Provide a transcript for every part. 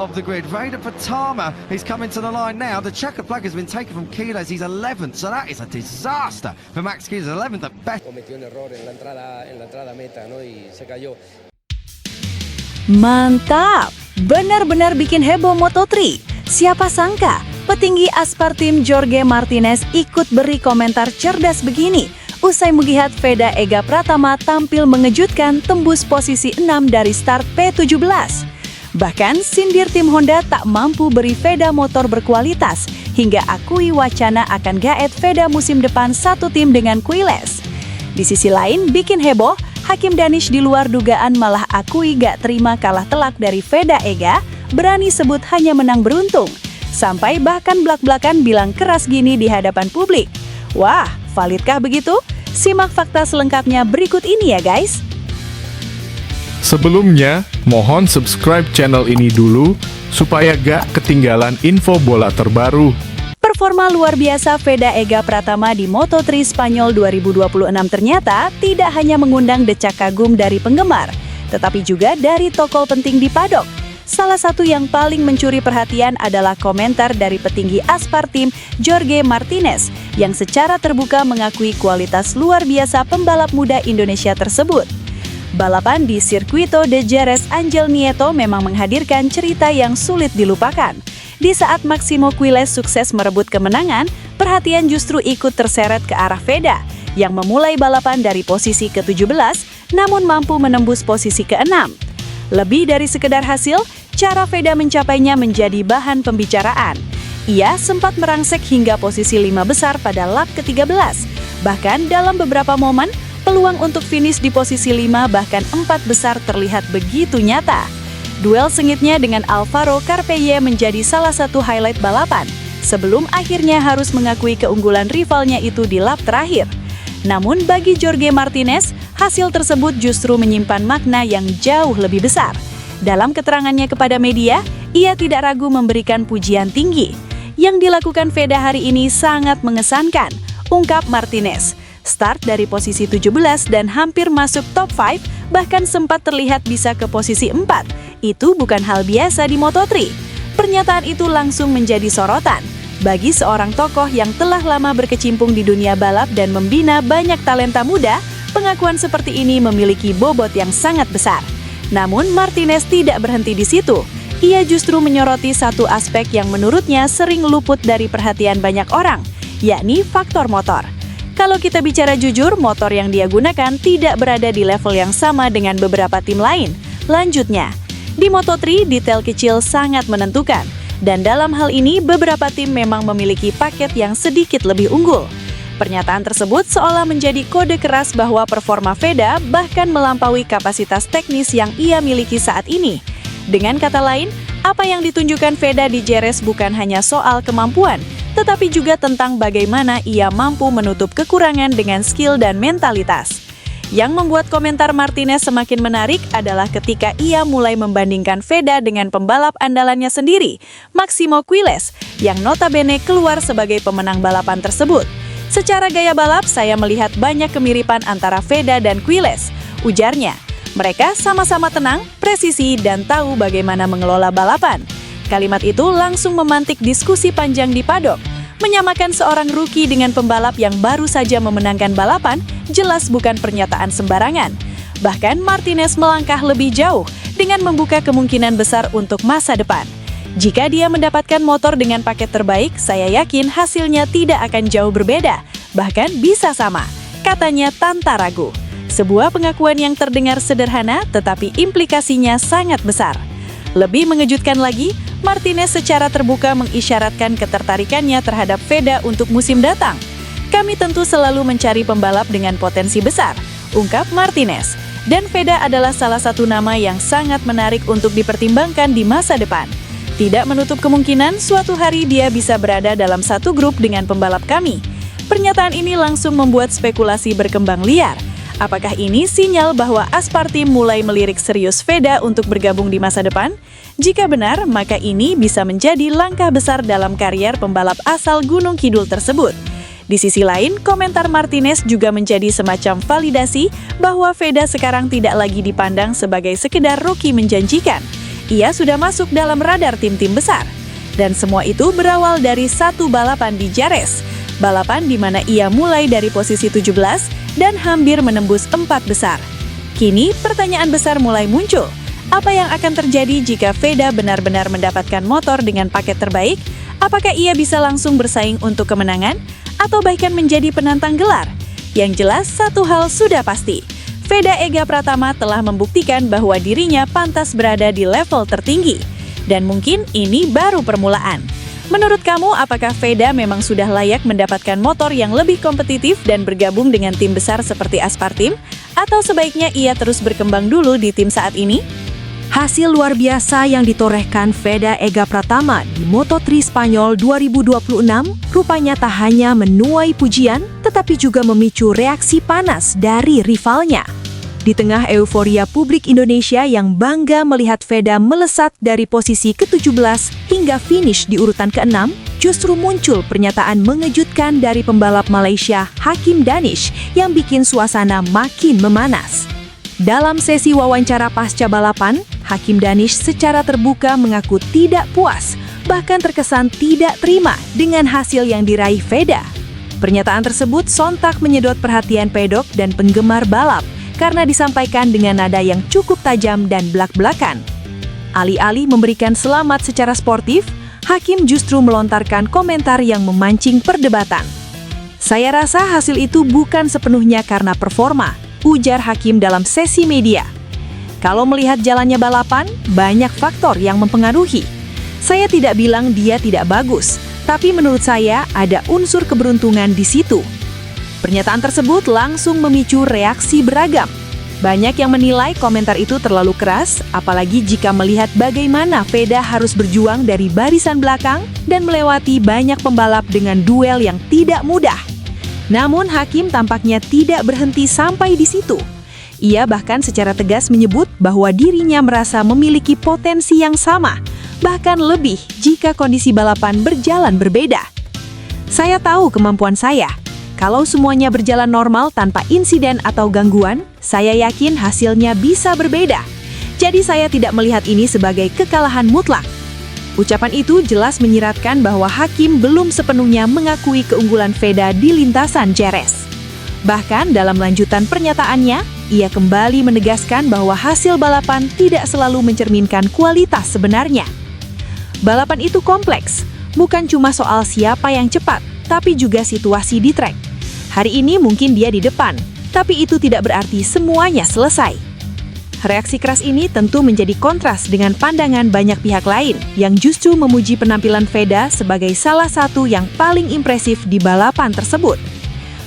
Of the grid, Vader Patama, he's coming to the line now. The checkered flag has been taken from Quiles. He's 11th, so that is a disaster for Max Quiles, 11th at best. Cometió un error en la entrada meta, ¿no? Y se cayó. Mantap! Benar-benar bikin heboh Moto3. Siapa sangka petinggi Aspar Team Jorge Martinez ikut beri komentar cerdas begini usai melihat Veda Ega Pratama tampil mengejutkan tembus posisi 6 dari start P17. Bahkan sindir tim Honda tak mampu beri Veda motor berkualitas hingga akui wacana akan gaet Veda musim depan satu tim dengan Quiles. Di sisi lain bikin heboh, Hakim Danish di luar dugaan malah akui gak terima kalah telak dari Veda Ega, berani sebut hanya menang beruntung. Sampai bahkan blak-blakan bilang keras gini di hadapan publik. Wah, validkah begitu? Simak fakta selengkapnya berikut ini ya guys. Sebelumnya, mohon subscribe channel ini dulu, supaya gak ketinggalan info bola terbaru. Performa luar biasa Veda Ega Pratama di Moto3 Spanyol 2026 ternyata tidak hanya mengundang decak kagum dari penggemar, tetapi juga dari tokoh penting di paddock. Salah satu yang paling mencuri perhatian adalah komentar dari petinggi Aspar Team Jorge Martinez yang secara terbuka mengakui kualitas luar biasa pembalap muda Indonesia tersebut. Balapan di Circuito de Jerez Angel Nieto memang menghadirkan cerita yang sulit dilupakan. Di saat Máximo Quiles sukses merebut kemenangan, perhatian justru ikut terseret ke arah Veda yang memulai balapan dari posisi ke-17 namun mampu menembus posisi ke-6. Lebih dari sekedar hasil, cara Veda mencapainya menjadi bahan pembicaraan. Ia sempat merangsek hingga posisi 5 besar pada lap ke-13. Bahkan dalam beberapa momen, peluang untuk finish di posisi 5 bahkan 4 besar terlihat begitu nyata. Duel sengitnya dengan Alvaro Carpeye menjadi salah satu highlight balapan, sebelum akhirnya harus mengakui keunggulan rivalnya itu di lap terakhir. Namun bagi Jorge Martinez, hasil tersebut justru menyimpan makna yang jauh lebih besar. Dalam keterangannya kepada media, ia tidak ragu memberikan pujian tinggi. Yang dilakukan Veda hari ini sangat mengesankan, ungkap Martinez. Start dari posisi 17 dan hampir masuk top 5, bahkan sempat terlihat bisa ke posisi 4. Itu bukan hal biasa di Moto3. Pernyataan itu langsung menjadi sorotan. Bagi seorang tokoh yang telah lama berkecimpung di dunia balap dan membina banyak talenta muda, pengakuan seperti ini memiliki bobot yang sangat besar. Namun Martinez tidak berhenti di situ. Ia justru menyoroti satu aspek yang menurutnya sering luput dari perhatian banyak orang, yakni faktor motor. Kalau kita bicara jujur, motor yang dia gunakan tidak berada di level yang sama dengan beberapa tim lain. Lanjutnya, di Moto3 detail kecil sangat menentukan, dan dalam hal ini beberapa tim memang memiliki paket yang sedikit lebih unggul. Pernyataan tersebut seolah menjadi kode keras bahwa performa Veda bahkan melampaui kapasitas teknis yang ia miliki saat ini. Dengan kata lain, apa yang ditunjukkan Veda di Jerez bukan hanya soal kemampuan, tetapi juga tentang bagaimana ia mampu menutup kekurangan dengan skill dan mentalitas. Yang membuat komentar Martinez semakin menarik adalah ketika ia mulai membandingkan Veda dengan pembalap andalannya sendiri, Máximo Quiles, yang notabene keluar sebagai pemenang balapan tersebut. Secara gaya balap, saya melihat banyak kemiripan antara Veda dan Quiles, ujarnya. Mereka sama-sama tenang, presisi, dan tahu bagaimana mengelola balapan. Kalimat itu langsung memantik diskusi panjang di paddock. Menyamakan seorang rookie dengan pembalap yang baru saja memenangkan balapan jelas bukan pernyataan sembarangan. Bahkan Martinez melangkah lebih jauh dengan membuka kemungkinan besar untuk masa depan. Jika dia mendapatkan motor dengan paket terbaik, saya yakin hasilnya tidak akan jauh berbeda, bahkan bisa sama, katanya tanpa ragu. Sebuah pengakuan yang terdengar sederhana tetapi implikasinya sangat besar. Lebih mengejutkan lagi, Martinez secara terbuka mengisyaratkan ketertarikannya terhadap Veda untuk musim datang. Kami tentu selalu mencari pembalap dengan potensi besar, ungkap Martinez. Dan Veda adalah salah satu nama yang sangat menarik untuk dipertimbangkan di masa depan. Tidak menutup kemungkinan suatu hari dia bisa berada dalam satu grup dengan pembalap kami. Pernyataan ini langsung membuat spekulasi berkembang liar. Apakah ini sinyal bahwa Aspar Team mulai melirik serius Veda untuk bergabung di masa depan? Jika benar, maka ini bisa menjadi langkah besar dalam karier pembalap asal Gunung Kidul tersebut. Di sisi lain, komentar Martinez juga menjadi semacam validasi bahwa Veda sekarang tidak lagi dipandang sebagai sekedar rookie menjanjikan. ia sudah masuk dalam radar tim-tim besar. Dan semua itu berawal dari satu balapan di Jerez. Balapan di mana ia mulai dari posisi 17 dan hampir menembus 4 besar. Kini pertanyaan besar mulai muncul. Apa yang akan terjadi jika Veda benar-benar mendapatkan motor dengan paket terbaik? Apakah ia bisa langsung bersaing untuk kemenangan? Atau bahkan menjadi penantang gelar? Yang jelas, satu hal sudah pasti. Veda Ega Pratama telah membuktikan bahwa dirinya pantas berada di level tertinggi. Dan mungkin ini baru permulaan. Menurut kamu, apakah Veda memang sudah layak mendapatkan motor yang lebih kompetitif dan bergabung dengan tim besar seperti Aspartim? Atau sebaiknya ia terus berkembang dulu di tim saat ini? Hasil luar biasa yang ditorehkan Veda Ega Pratama di Moto3 Spanyol 2026 rupanya tak hanya menuai pujian, tetapi juga memicu reaksi panas dari rivalnya. Di tengah euforia publik Indonesia yang bangga melihat Veda melesat dari posisi ke-17 hingga finish di urutan ke-6, justru muncul pernyataan mengejutkan dari pembalap Malaysia Hakim Danish yang bikin suasana makin memanas. Dalam sesi wawancara pasca balapan, Hakim Danish secara terbuka mengaku tidak puas, bahkan terkesan tidak terima dengan hasil yang diraih Veda. Pernyataan tersebut sontak menyedot perhatian pedok dan penggemar balap karena disampaikan dengan nada yang cukup tajam dan blak-blakan. Alih-alih memberikan selamat secara sportif, Hakim justru melontarkan komentar yang memancing perdebatan. "Saya rasa hasil itu bukan sepenuhnya karena performa," ujar Hakim dalam sesi media. "Kalau melihat jalannya balapan, banyak faktor yang mempengaruhi. Saya tidak bilang dia tidak bagus, tapi menurut saya ada unsur keberuntungan di situ." Pernyataan tersebut langsung memicu reaksi beragam. Banyak yang menilai komentar itu terlalu keras, apalagi jika melihat bagaimana Veda harus berjuang dari barisan belakang dan melewati banyak pembalap dengan duel yang tidak mudah. Namun Hakim tampaknya tidak berhenti sampai di situ. Ia bahkan secara tegas menyebut bahwa dirinya merasa memiliki potensi yang sama, bahkan lebih jika kondisi balapan berjalan berbeda. "Saya tahu kemampuan saya. Kalau semuanya berjalan normal tanpa insiden atau gangguan, saya yakin hasilnya bisa berbeda. Jadi saya tidak melihat ini sebagai kekalahan mutlak." Ucapan itu jelas menyiratkan bahwa Hakim belum sepenuhnya mengakui keunggulan Veda di lintasan Jerez. Bahkan dalam lanjutan pernyataannya, ia kembali menegaskan bahwa hasil balapan tidak selalu mencerminkan kualitas sebenarnya. Balapan itu kompleks, bukan cuma soal siapa yang cepat, tapi juga situasi di trek. Hari ini mungkin dia di depan, tapi itu tidak berarti semuanya selesai. Reaksi keras ini tentu menjadi kontras dengan pandangan banyak pihak lain yang justru memuji penampilan Veda sebagai salah satu yang paling impresif di balapan tersebut.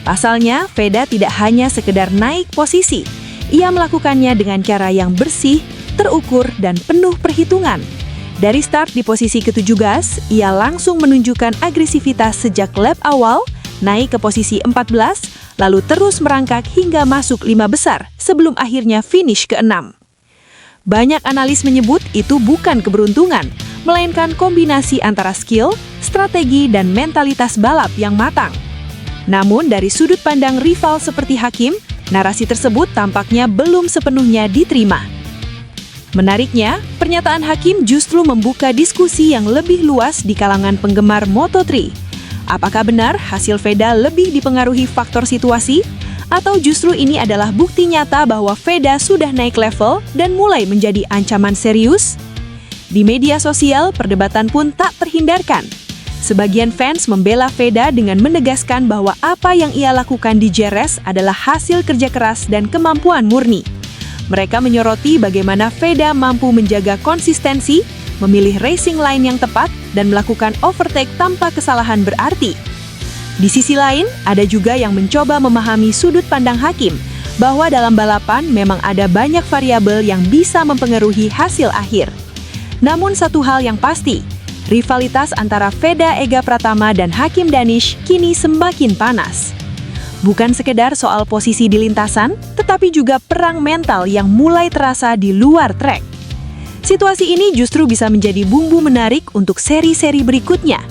Pasalnya, Veda tidak hanya sekedar naik posisi, ia melakukannya dengan cara yang bersih, terukur, dan penuh perhitungan. Dari start di posisi ke-17, ia langsung menunjukkan agresivitas sejak lap awal, naik ke posisi 14, lalu terus merangkak hingga masuk 5 besar sebelum akhirnya finish ke-6. Banyak analis menyebut itu bukan keberuntungan, melainkan kombinasi antara skill, strategi, dan mentalitas balap yang matang. Namun dari sudut pandang rival seperti Hakim, narasi tersebut tampaknya belum sepenuhnya diterima. Menariknya, pernyataan Hakim justru membuka diskusi yang lebih luas di kalangan penggemar Moto3. Apakah benar hasil Veda lebih dipengaruhi faktor situasi? Atau justru ini adalah bukti nyata bahwa Veda sudah naik level dan mulai menjadi ancaman serius? Di media sosial, perdebatan pun tak terhindarkan. Sebagian fans membela Veda dengan menegaskan bahwa apa yang ia lakukan di Jerez adalah hasil kerja keras dan kemampuan murni. Mereka menyoroti bagaimana Veda mampu menjaga konsistensi, memilih racing line yang tepat, dan melakukan overtake tanpa kesalahan berarti. Di sisi lain, ada juga yang mencoba memahami sudut pandang Hakim, bahwa dalam balapan memang ada banyak variabel yang bisa mempengaruhi hasil akhir. Namun satu hal yang pasti, rivalitas antara Veda Ega Pratama dan Hakim Danish kini semakin panas. Bukan sekedar soal posisi di lintasan, tetapi juga perang mental yang mulai terasa di luar trek. Situasi ini justru bisa menjadi bumbu menarik untuk seri-seri berikutnya.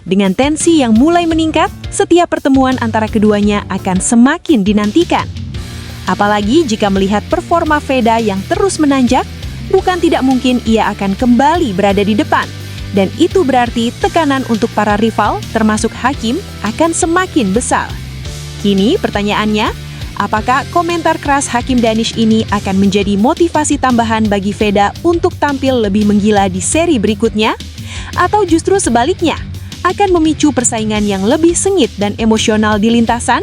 Dengan tensi yang mulai meningkat, setiap pertemuan antara keduanya akan semakin dinantikan. Apalagi jika melihat performa Veda yang terus menanjak, bukan tidak mungkin ia akan kembali berada di depan. Dan itu berarti tekanan untuk para rival, termasuk Hakim, akan semakin besar. Kini pertanyaannya, apakah komentar keras Hakim Danish ini akan menjadi motivasi tambahan bagi Feda untuk tampil lebih menggila di seri berikutnya? Atau justru sebaliknya, akan memicu persaingan yang lebih sengit dan emosional di lintasan?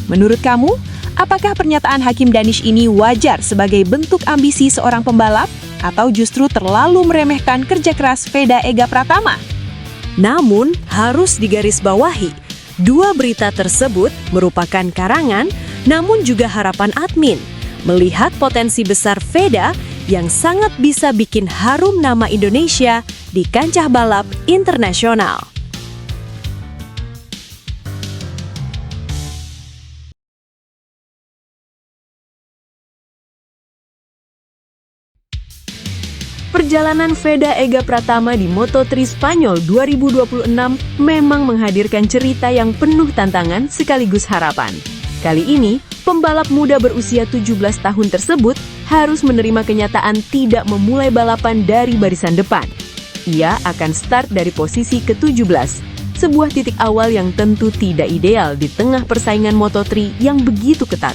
Menurut kamu, apakah pernyataan Hakim Danish ini wajar sebagai bentuk ambisi seorang pembalap? Atau justru terlalu meremehkan kerja keras Feda Ega Pratama? Namun, harus digarisbawahi, dua berita tersebut merupakan karangan, namun juga harapan admin, melihat potensi besar Feda yang sangat bisa bikin harum nama Indonesia di kancah balap internasional. Perjalanan Feda Ega Pratama di Moto3 Spanyol 2026 memang menghadirkan cerita yang penuh tantangan sekaligus harapan. Kali ini, pembalap muda berusia 17 tahun tersebut harus menerima kenyataan tidak memulai balapan dari barisan depan. Ia akan start dari posisi ke-17, sebuah titik awal yang tentu tidak ideal di tengah persaingan Moto3 yang begitu ketat.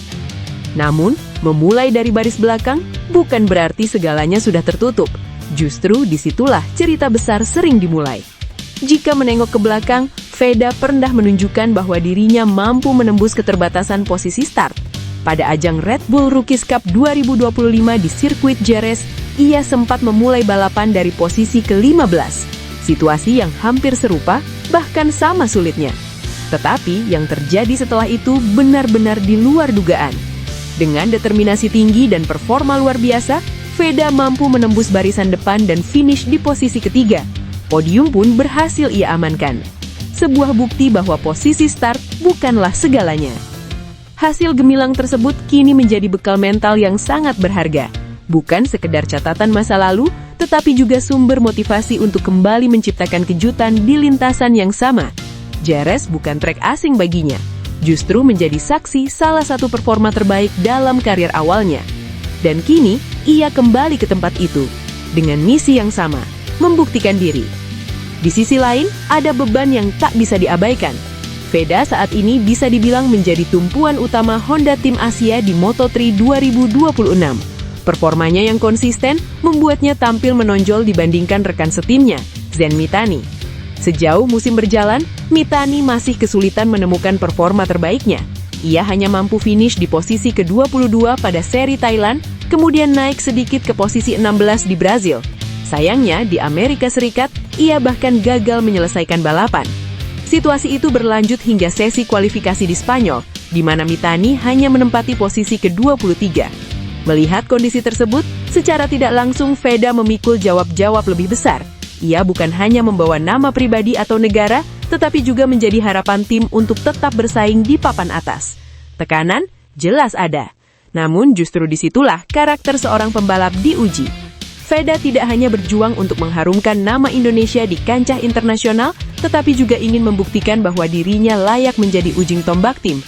Namun, memulai dari baris belakang bukan berarti segalanya sudah tertutup. Justru disitulah cerita besar sering dimulai. Jika menengok ke belakang, Feda pernah menunjukkan bahwa dirinya mampu menembus keterbatasan posisi start. Pada ajang Red Bull Rookies Cup 2025 di sirkuit Jerez, ia sempat memulai balapan dari posisi ke-15. Situasi yang hampir serupa, bahkan sama sulitnya. Tetapi yang terjadi setelah itu benar-benar di luar dugaan. Dengan determinasi tinggi dan performa luar biasa, Feda mampu menembus barisan depan dan finish di posisi ketiga. Podium pun berhasil ia amankan. Sebuah bukti bahwa posisi start bukanlah segalanya. Hasil gemilang tersebut kini menjadi bekal mental yang sangat berharga. Bukan sekedar catatan masa lalu, tetapi juga sumber motivasi untuk kembali menciptakan kejutan di lintasan yang sama. Jerez bukan trek asing baginya. Justru menjadi saksi salah satu performa terbaik dalam karir awalnya. Dan kini, ia kembali ke tempat itu, dengan misi yang sama, membuktikan diri. Di sisi lain, ada beban yang tak bisa diabaikan. Feda saat ini bisa dibilang menjadi tumpuan utama Honda Tim Asia di Moto3 2026. Performanya yang konsisten membuatnya tampil menonjol dibandingkan rekan setimnya, Zen Mitani. Sejauh musim berjalan, Mitani masih kesulitan menemukan performa terbaiknya. Ia hanya mampu finish di posisi ke-22 pada seri Thailand, kemudian naik sedikit ke posisi 16 di Brazil. Sayangnya, di Amerika Serikat, ia bahkan gagal menyelesaikan balapan. Situasi itu berlanjut hingga sesi kualifikasi di Spanyol, di mana Mitani hanya menempati posisi ke-23. Melihat kondisi tersebut, secara tidak langsung Feda memikul jawab-jawab lebih besar. Ia bukan hanya membawa nama pribadi atau negara, tetapi juga menjadi harapan tim untuk tetap bersaing di papan atas. Tekanan jelas ada. Namun justru disitulah karakter seorang pembalap diuji. Feda tidak hanya berjuang untuk mengharumkan nama Indonesia di kancah internasional, tetapi juga ingin membuktikan bahwa dirinya layak menjadi ujung tombak tim.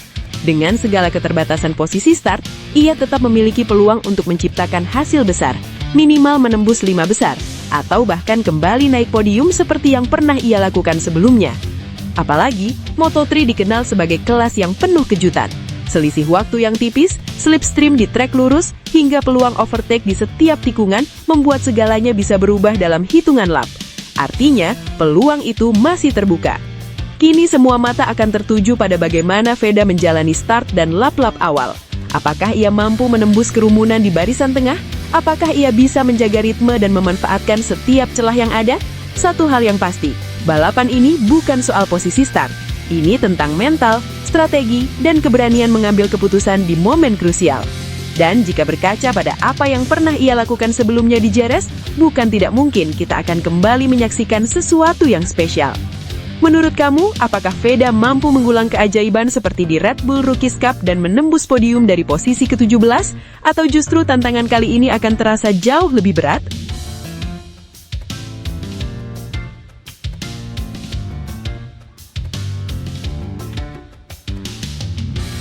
Dengan segala keterbatasan posisi start, ia tetap memiliki peluang untuk menciptakan hasil besar, minimal menembus 5 besar, atau bahkan kembali naik podium seperti yang pernah ia lakukan sebelumnya. Apalagi, Moto3 dikenal sebagai kelas yang penuh kejutan. Selisih waktu yang tipis, slipstream di trek lurus, hingga peluang overtake di setiap tikungan membuat segalanya bisa berubah dalam hitungan lap. Artinya, peluang itu masih terbuka. Kini semua mata akan tertuju pada bagaimana Feda menjalani start dan lap-lap awal. Apakah ia mampu menembus kerumunan di barisan tengah? Apakah ia bisa menjaga ritme dan memanfaatkan setiap celah yang ada? Satu hal yang pasti, balapan ini bukan soal posisi start. Ini tentang mental, strategi, dan keberanian mengambil keputusan di momen krusial. Dan jika berkaca pada apa yang pernah ia lakukan sebelumnya di Jerez, bukan tidak mungkin kita akan kembali menyaksikan sesuatu yang spesial. Menurut kamu, apakah Feda mampu mengulang keajaiban seperti di Red Bull Rookies Cup dan menembus podium dari posisi ke-17? Atau justru tantangan kali ini akan terasa jauh lebih berat?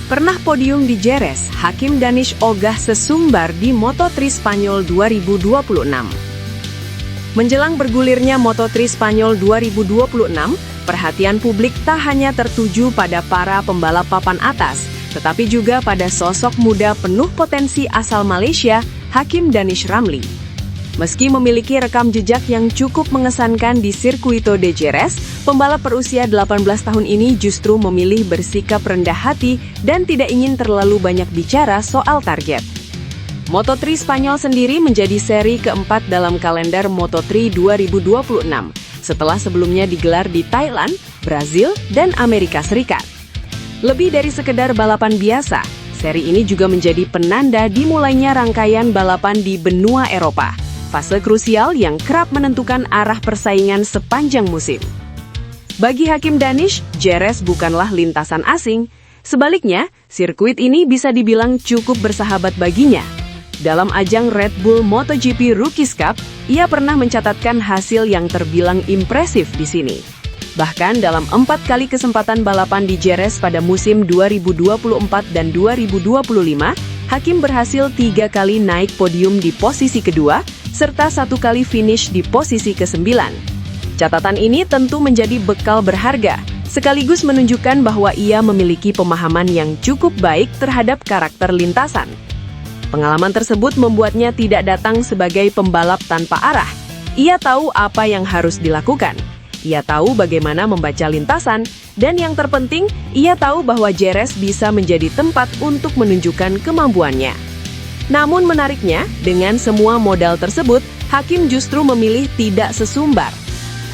Pernah podium di Jerez, Hakim Danish ogah sesumbar di Moto3 Spanyol 2026. Menjelang bergulirnya Moto3 Spanyol 2026, perhatian publik tak hanya tertuju pada para pembalap papan atas, tetapi juga pada sosok muda penuh potensi asal Malaysia, Hakim Danish Ramli. Meski memiliki rekam jejak yang cukup mengesankan di Circuito de Jerez, pembalap berusia 18 tahun ini justru memilih bersikap rendah hati dan tidak ingin terlalu banyak bicara soal target. Moto3 Spanyol sendiri menjadi seri keempat dalam kalender Moto3 2026, setelah sebelumnya digelar di Thailand, Brazil, dan Amerika Serikat. Lebih dari sekedar balapan biasa, seri ini juga menjadi penanda dimulainya rangkaian balapan di benua Eropa, fase krusial yang kerap menentukan arah persaingan sepanjang musim. Bagi Hakim Danish, Jerez bukanlah lintasan asing. Sebaliknya, sirkuit ini bisa dibilang cukup bersahabat baginya. Dalam ajang Red Bull MotoGP Rookies Cup, ia pernah mencatatkan hasil yang terbilang impresif di sini. Bahkan dalam 4 kali kesempatan balapan di Jerez pada musim 2024 dan 2025, Hakim berhasil 3 kali naik podium di posisi kedua, serta 1 kali finish di posisi ke-9. Catatan ini tentu menjadi bekal berharga, sekaligus menunjukkan bahwa ia memiliki pemahaman yang cukup baik terhadap karakter lintasan. Pengalaman tersebut membuatnya tidak datang sebagai pembalap tanpa arah. Ia tahu apa yang harus dilakukan. Ia tahu bagaimana membaca lintasan, dan yang terpenting, ia tahu bahwa Jerez bisa menjadi tempat untuk menunjukkan kemampuannya. Namun menariknya, dengan semua modal tersebut, Hakim justru memilih tidak sesumbar.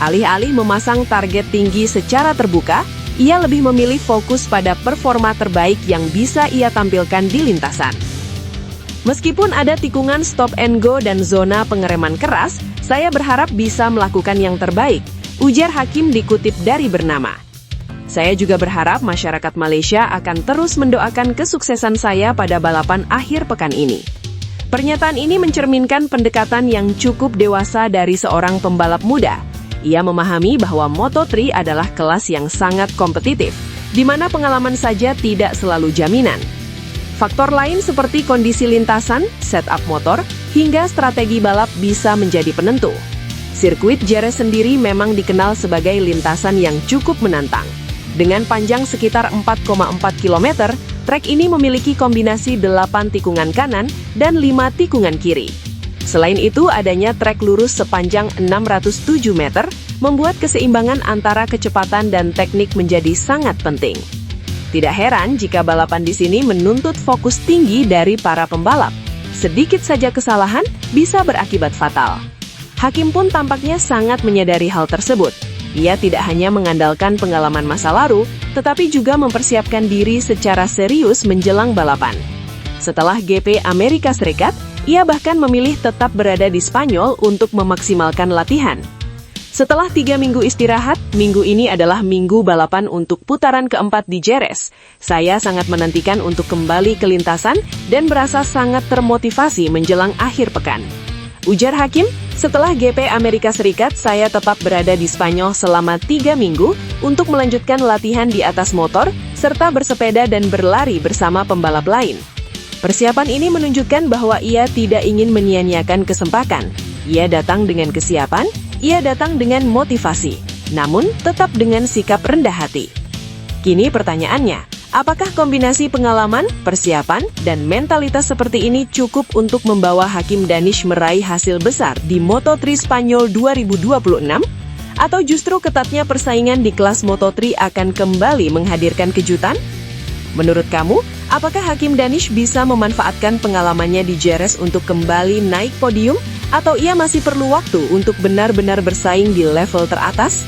Alih-alih memasang target tinggi secara terbuka, ia lebih memilih fokus pada performa terbaik yang bisa ia tampilkan di lintasan. Meskipun ada tikungan stop and go dan zona pengereman keras, saya berharap bisa melakukan yang terbaik, ujar Hakim dikutip dari Bernama. Saya juga berharap masyarakat Malaysia akan terus mendoakan kesuksesan saya pada balapan akhir pekan ini. Pernyataan ini mencerminkan pendekatan yang cukup dewasa dari seorang pembalap muda. Ia memahami bahwa Moto3 adalah kelas yang sangat kompetitif, di mana pengalaman saja tidak selalu jaminan. Faktor lain seperti kondisi lintasan, setup motor, hingga strategi balap bisa menjadi penentu. Sirkuit Jerez sendiri memang dikenal sebagai lintasan yang cukup menantang. Dengan panjang sekitar 4,4 km, trek ini memiliki kombinasi 8 tikungan kanan dan 5 tikungan kiri. Selain itu, adanya trek lurus sepanjang 607 meter, membuat keseimbangan antara kecepatan dan teknik menjadi sangat penting. Tidak heran jika balapan di sini menuntut fokus tinggi dari para pembalap. Sedikit saja kesalahan bisa berakibat fatal. Hakim pun tampaknya sangat menyadari hal tersebut. Ia tidak hanya mengandalkan pengalaman masa lalu, tetapi juga mempersiapkan diri secara serius menjelang balapan. Setelah GP Amerika Serikat, ia bahkan memilih tetap berada di Spanyol untuk memaksimalkan latihan. Setelah 3 minggu istirahat, minggu ini adalah minggu balapan untuk putaran keempat di Jerez. Saya sangat menantikan untuk kembali ke lintasan dan merasa sangat termotivasi menjelang akhir pekan. Ujar Hakim, setelah GP Amerika Serikat, saya tetap berada di Spanyol selama 3 minggu untuk melanjutkan latihan di atas motor, serta bersepeda dan berlari bersama pembalap lain. Persiapan ini menunjukkan bahwa ia tidak ingin menyia-nyiakan kesempatan. Ia datang dengan kesiapan, ia datang dengan motivasi, namun tetap dengan sikap rendah hati. Kini pertanyaannya, apakah kombinasi pengalaman, persiapan, dan mentalitas seperti ini cukup untuk membawa Hakim Danish meraih hasil besar di Moto3 Spanyol 2026? Atau justru ketatnya persaingan di kelas Moto3 akan kembali menghadirkan kejutan? Menurut kamu, apakah Hakim Danish bisa memanfaatkan pengalamannya di Jerez untuk kembali naik podium? Atau ia masih perlu waktu untuk benar-benar bersaing di level teratas?